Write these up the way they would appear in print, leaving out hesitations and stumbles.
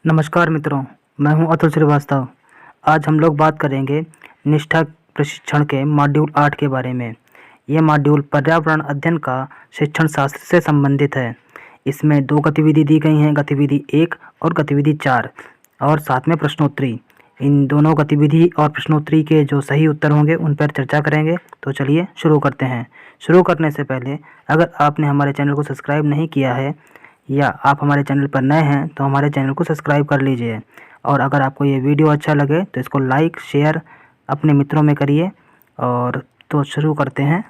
नमस्कार मित्रों, मैं हूं अतुल श्रीवास्तव। आज हम लोग बात करेंगे निष्ठा प्रशिक्षण के मॉड्यूल 8 के बारे में। यह मॉड्यूल पर्यावरण अध्ययन का शिक्षण शास्त्र से संबंधित है। इसमें 2 गतिविधि दी गई हैं, गतिविधि 1 और गतिविधि 4, और साथ में प्रश्नोत्तरी। इन दोनों गतिविधि और प्रश्नोत्तरी के जो सही उत्तर होंगे उन पर चर्चा करेंगे। तो चलिए शुरू करते हैं। शुरू करने से पहले अगर आपने हमारे चैनल को सब्सक्राइब नहीं किया है या आप हमारे चैनल पर नए हैं तो हमारे चैनल को सब्सक्राइब कर लीजिए, और अगर आपको ये वीडियो अच्छा लगे तो इसको लाइक शेयर अपने मित्रों में करिए। और तो शुरू करते हैं।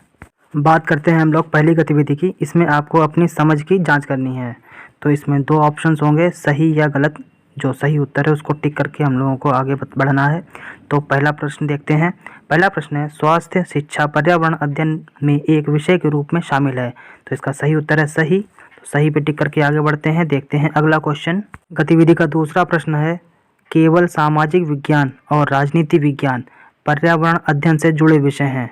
बात करते हैं हम लोग पहली गतिविधि की। इसमें आपको अपनी समझ की जांच करनी है। तो इसमें 2 ऑप्शंस होंगे, सही या गलत। जो सही उत्तर है उसको टिक करके हम लोगों को आगे बढ़ना है। तो पहला प्रश्न देखते हैं। पहला प्रश्न है, स्वास्थ्य शिक्षा पर्यावरण अध्ययन में एक विषय के रूप में शामिल है। तो इसका सही उत्तर है सही। सही पे टिक करके आगे बढ़ते हैं। देखते हैं अगला क्वेश्चन। गतिविधि का दूसरा प्रश्न है, केवल सामाजिक विज्ञान और राजनीति विज्ञान पर्यावरण अध्ययन से जुड़े विषय हैं।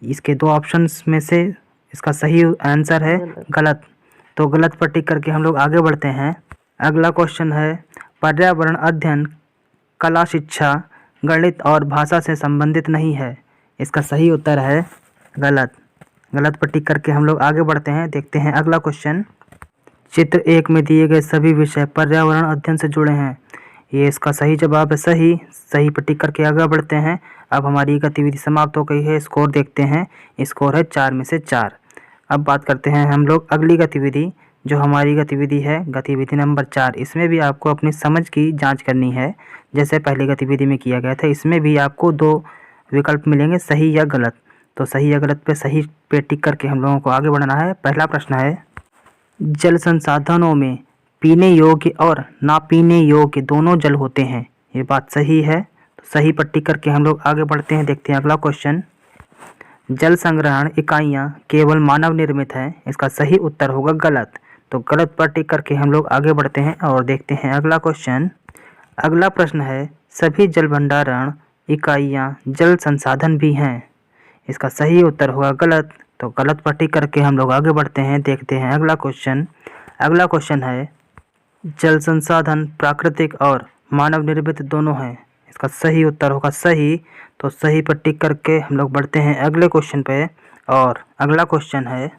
इसके 2 ऑप्शंस में से इसका सही आंसर है गलत। तो गलत पर टिक करके हम लोग आगे बढ़ते हैं। अगला क्वेश्चन है, पर्यावरण अध्ययन कला शिक्षा गणित और भाषा से संबंधित नहीं है। इसका सही उत्तर है गलत। गलत पर टिक करके हम लोग आगे बढ़ते हैं। देखते हैं अगला क्वेश्चन। चित्र 1 में दिए गए सभी विषय पर्यावरण अध्ययन से जुड़े हैं। ये इसका सही जवाब है सही। सही पर टिक करके आगे बढ़ते हैं। अब हमारी गतिविधि समाप्त हो गई है। स्कोर देखते हैं। स्कोर है 4 में से 4। अब बात करते हैं हम लोग अगली गतिविधि। जो हमारी गतिविधि है गतिविधि नंबर 4। इसमें भी आपको अपनी समझ की जांच करनी है, जैसे पहली गतिविधि में किया गया था। इसमें भी आपको 2 विकल्प मिलेंगे, सही या गलत। तो सही या गलत पे सही पे टिक करके हम लोगों को आगे बढ़ना है। पहला प्रश्न है, जल संसाधनों में पीने योग्य और ना पीने योग्य दोनों जल होते हैं। ये बात सही है। तो सही पर टिक करके हम लोग आगे बढ़ते हैं। देखते हैं अगला क्वेश्चन। जल संग्रहण इकाइयाँ केवल मानव निर्मित हैं। इसका सही उत्तर होगा गलत। तो गलत पर टिक करके हम लोग आगे बढ़ते हैं और देखते हैं अगला क्वेश्चन। अगला प्रश्न है, सभी जल भंडारण इकाइयाँ जल संसाधन भी हैं। इसका सही उत्तर होगा गलत। तो गलत पर टिक करके हम लोग आगे बढ़ते हैं। देखते हैं अगला क्वेश्चन। अगला क्वेश्चन है, जल संसाधन प्राकृतिक और मानव निर्मित दोनों हैं। इसका सही उत्तर होगा सही। तो सही पर टिक करके हम लोग बढ़ते हैं अगले क्वेश्चन पे। और अगला क्वेश्चन है,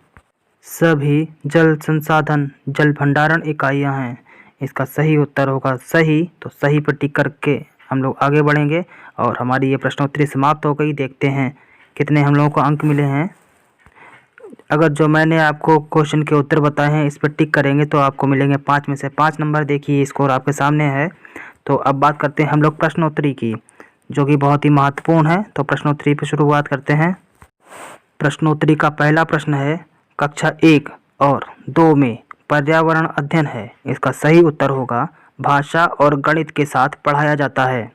सभी जल संसाधन जल भंडारण इकाइयाँ हैं। इसका सही उत्तर होगा सही। तो सही पर टिक करके हम लोग आगे बढ़ेंगे और हमारी ये प्रश्नोत्तरी समाप्त हो गई। देखते हैं कितने हम लोगों को अंक मिले हैं। अगर जो मैंने आपको क्वेश्चन के उत्तर बताए हैं इस पर टिक करेंगे तो आपको मिलेंगे 5 में से 5 नंबर। देखिए स्कोर आपके सामने है। तो अब बात करते हैं हम लोग प्रश्नोत्तरी की, जो कि बहुत ही महत्वपूर्ण है। तो प्रश्नोत्तरी पर शुरुआत करते हैं। प्रश्नोत्तरी का पहला प्रश्न है, कक्षा 1 और 2 में पर्यावरण अध्ययन है। इसका सही उत्तर होगा भाषा और गणित के साथ पढ़ाया जाता है।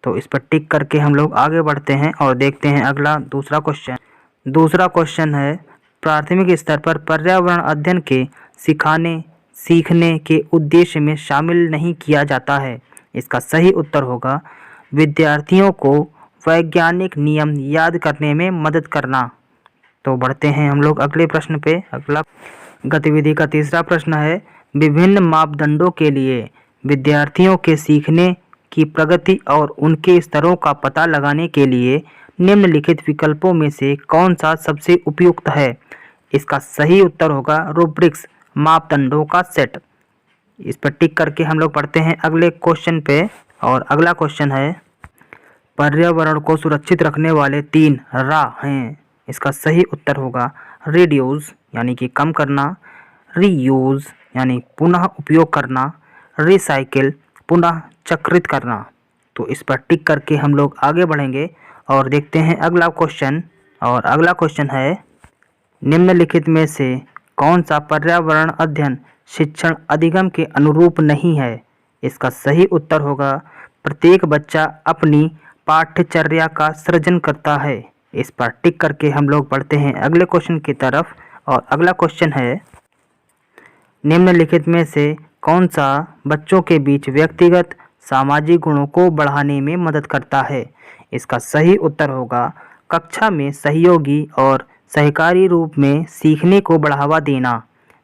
तो इस पर टिक करके हम लोग आगे बढ़ते हैं और देखते हैं अगला दूसरा क्वेश्चन। दूसरा क्वेश्चन है, प्राथमिक स्तर पर पर्यावरण अध्ययन के सीखने के उद्देश्य में शामिल नहीं किया जाता है। इसका सही उत्तर होगा विद्यार्थियों को वैज्ञानिक नियम याद करने में मदद करना। तो बढ़ते हैं हम लोग अगले प्रश्न पे। अगला गतिविधि का तीसरा प्रश्न है, विभिन्न मापदंडों के लिए विद्यार्थियों के सीखने की प्रगति और उनके स्तरों का पता लगाने के लिए निम्नलिखित विकल्पों में से कौन सा सबसे उपयुक्त है। इसका सही उत्तर होगा रूब्रिक्स, मापदंडों का सेट। इस पर टिक करके हम लोग पढ़ते हैं अगले क्वेश्चन पे। और अगला क्वेश्चन है, पर्यावरण को सुरक्षित रखने वाले 3 राह हैं। इसका सही उत्तर होगा रिड्यूस यानी कि कम करना, रीयूज यानी पुनः उपयोग करना, रिसाइकिल पुनः चक्रित करना। तो इस पर टिक करके हम लोग आगे बढ़ेंगे और देखते हैं अगला क्वेश्चन। और अगला क्वेश्चन है, निम्नलिखित में से कौन सा पर्यावरण अध्ययन शिक्षण अधिगम के अनुरूप नहीं है। इसका सही उत्तर होगा प्रत्येक बच्चा अपनी पाठ्यचर्या का सृजन करता है। इस पर टिक करके हम लोग बढ़ते हैं अगले क्वेश्चन की तरफ। और अगला क्वेश्चन है, निम्नलिखित में से कौन सा बच्चों के बीच व्यक्तिगत सामाजिक गुणों को बढ़ाने में मदद करता है। इसका सही उत्तर होगा कक्षा में सहयोगी और सहकारी रूप में सीखने को बढ़ावा देना।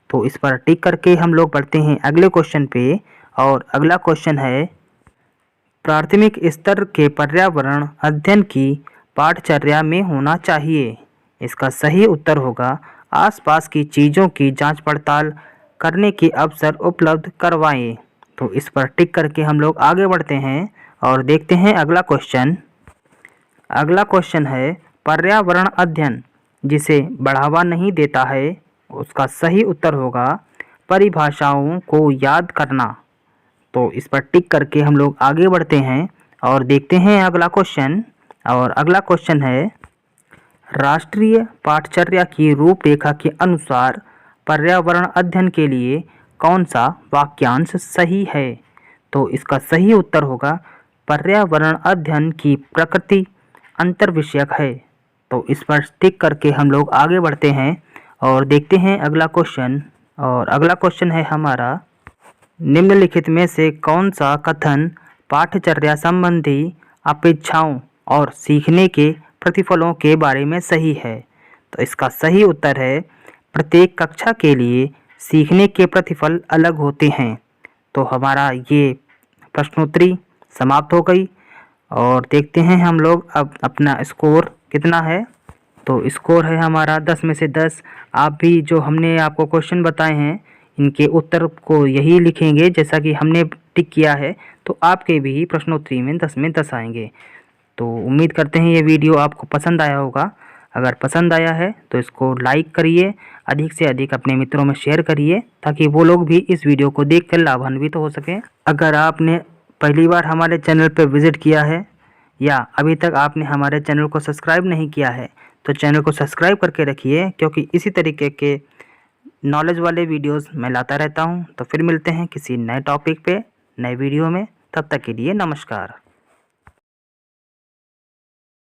तो इस पर टिक करके हम लोग बढ़ते हैं अगले क्वेश्चन पे। और अगला क्वेश्चन है, प्राथमिक स्तर के पर्यावरण अध्ययन की पाठचर्या में होना चाहिए। इसका सही उत्तर होगा, आसपास की चीज़ों की जांच पड़ताल करने के अवसर उपलब्ध करवाएं। तो इस पर टिक करके हम लोग आगे बढ़ते हैं और देखते हैं अगला क्वेश्चन। अगला क्वेश्चन है, पर्यावरण अध्ययन जिसे बढ़ावा नहीं देता है, उसका सही उत्तर होगा परिभाषाओं को याद करना। तो इस पर टिक करके हम लोग आगे बढ़ते हैं और देखते हैं अगला क्वेश्चन। और अगला क्वेश्चन है, राष्ट्रीय पाठचर्या की रूपरेखा के अनुसार पर्यावरण अध्ययन के लिए कौन सा वाक्यांश सही है? तो इसका सही उत्तर होगा, पर्यावरण अध्ययन की प्रकृति अंतर्विषयक है। तो इस पर टिक करके हम लोग आगे बढ़ते हैं और देखते हैं अगला क्वेश्चन। और अगला क्वेश्चन है हमारा, निम्नलिखित में से कौन सा कथन पाठचर्या संबंधी अपेक्षाओं और सीखने के प्रतिफलों के बारे में सही है? तो इसका सही उत्तर है, प्रत्येक कक्षा के लिए सीखने के प्रतिफल अलग होते हैं। तो हमारा ये प्रश्नोत्तरी समाप्त हो गई और देखते हैं हम लोग अब अपना स्कोर कितना है। तो स्कोर है हमारा 10 में से 10। आप भी जो हमने आपको क्वेश्चन बताए हैं इनके उत्तर को यही लिखेंगे जैसा कि हमने टिक किया है, तो आपके भी प्रश्नोत्तरी में 10 में 10 आएंगे। तो उम्मीद करते हैं ये वीडियो आपको पसंद आया होगा। अगर पसंद आया है तो इसको लाइक करिए, अधिक से अधिक अपने मित्रों में शेयर करिए ताकि वो लोग भी इस वीडियो को देखकर लाभान्वित तो हो सकें। अगर आपने पहली बार हमारे चैनल पर विजिट किया है या अभी तक आपने हमारे चैनल को सब्सक्राइब नहीं किया है तो चैनल को सब्सक्राइब करके रखिए, क्योंकि इसी तरीके के नॉलेज वाले वीडियोस मैं लाता रहता हूं। तो फिर मिलते हैं किसी नए टॉपिक पे नए वीडियो में, तब तक के लिए नमस्कार।